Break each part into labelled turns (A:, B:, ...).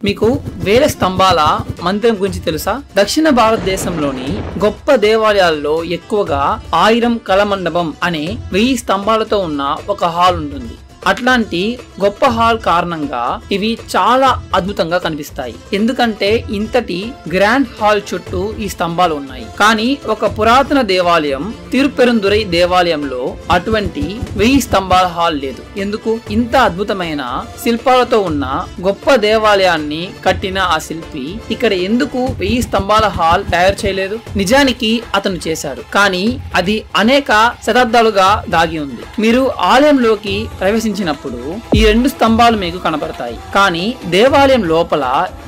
A: మీకు వేల స్తంభాల మందిరం గురించి తెలుసా? దక్షిణ భారతదేశంలోని గొప్ప దేవాలయాల్లో ఎక్కువగా 1000 కళమండపం అనే 1000 స్తంభాలతో ఉన్న ఒక హాల్ ఉంటుంది. అట్లాంటి గొప్ప హాల్ కారణంగా ఇవి చాలా అద్భుతంగా కనిపిస్తాయి. ఎందుకంటే ఇంతటి గ్రాండ్ హాల్ చుట్టూ ఈ స్తంభాలు ఉన్నాయి. కానీ ఒక పురాతన దేవాలయం తిరుపెరుందురై దేవాలయంలో అటువంటి 1000 స్తంభాల హాల్ లేదు. ఎందుకు? ఇంత అద్భుతమైన శిల్పాలతో ఉన్న గొప్ప దేవాలయాన్ని కట్టిన ఆ శిల్పి ఇక్కడ ఎందుకు 1000 స్తంభాల హాల్ తయారు చేయలేదు? నిజానికి అతను చేశాడు, కానీ అది అనేక శతాబ్దాలుగా దాగి ఉంది. మీరు ఆలయంలోకి ప్రవేశించినప్పుడు ఈ 2 స్తంభాలు మీకు కనబడతాయి, కానీ దేవాలయం లోపల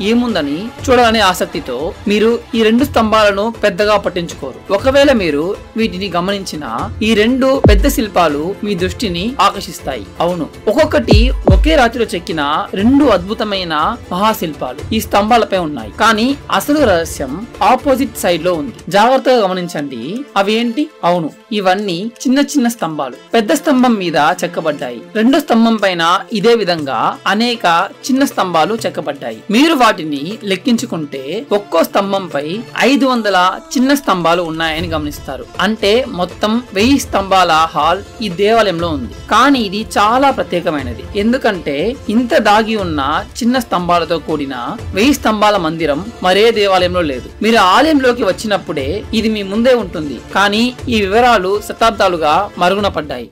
A: ఏముందని చూడాలనే ఆసక్తితో మీరు ఈ 2 స్తంభాలను పెద్దగా పట్టించుకోరు. ఒకవేళ మీరు వీటిని గమనించినా ఈ 2 పెద్ద శిల్పాలు మీ దృష్టిని ఆకర్షిస్తాయి. అవును, ఒక్కొక్కటి ఒకే రాతిలో చెక్కిన 2 అద్భుతమైన మహాశిల్పాలు ఈ స్తంభాలపై ఉన్నాయి. కానీ అసలు రహస్యం ఆపోజిట్ సైడ్ లో ఉంది. జాగ్రత్తగా గమనించండి. అవి ఏంటి? అవును, ఇవన్నీ చిన్న చిన్న స్తంభాలు పెద్ద స్తంభం మీద చెక్కబడ్డాయి. 2వ స్తంభం పైన ఇదే విధంగా అనేక చిన్న స్తంభాలు చెక్కబడ్డాయి. మీరు వాటిని లెక్కించుకుంటే ఒక్కో స్తంభంపై 500 చిన్న స్తంభాలు ఉన్నాయని గమనిస్తారు. అంటే మొత్తం 1000 స్తంభాల హాల్ ఈ దేవాలయంలో ఉంది. కానీ ఇది చాలా ప్రత్యేకమైనది, ఎందుకంటే ఇంత దాగి ఉన్న చిన్న స్తంభాలతో కూడిన 1000 స్తంభాల మందిరం మరే దేవాలయంలో లేదు. మీరు ఆలయంలోకి వచ్చినప్పుడే ఇది మీ ముందే ఉంటుంది, కానీ ఈ వివరాలు శతాబ్దాలుగా మరుగున పడ్డాయి.